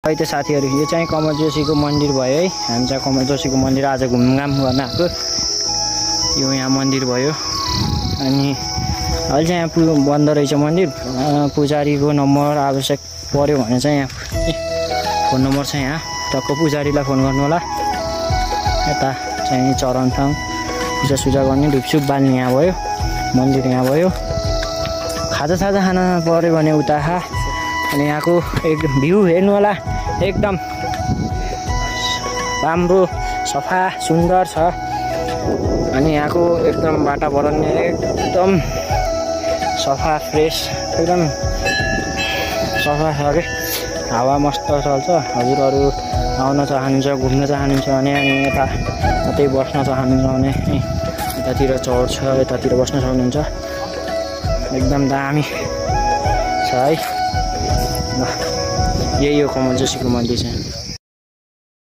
है त साथीहरु यो चाहिँ कमल जोशीको मन्दिर भयो है। हामी चाहिँ कमल जोशीको मन्दिर आज घुमघाम गर्न आएको। यो यहाँ मन्दिर भयो अनि अहिले चाहिँ यहाँ बन्द रहेछ मन्दिर। पुजारीको नम्बर आवश्यक पर्यो भने चाहिँ यहाँ फोन नम्बर छ यहाँ। टक्क पुजारीलाई फोन गर्नु होला। यता चाहिँ चरण ठाउँ पूजा गर्ने ढुकछुप बाल्ने यहाँ भयो। मन्दिर यहाँ भयो। खाजा खान पर्यो भने उता अनि यहाँको एकदम भ्यू हेर्नु होला। एकदम राम्रो सफा सुन्दर छ अनि यहाँको एकदम वातावरण एकदम सफा फ्रेस एकदम सफा छ के। हावा मस्त चल्छ। हजुरहरू आउन चाहनुहुन्छ घुम्न चाहनुहुन्छ भने अनि यता कतै बस्न चाहनुहुन्छ भने यतातिर चौर छ यतातिर बस्न सक्नुहुन्छ। एकदम दामी छ है। ल यही हो कमल जोशीको मन्दिर चाहिँ।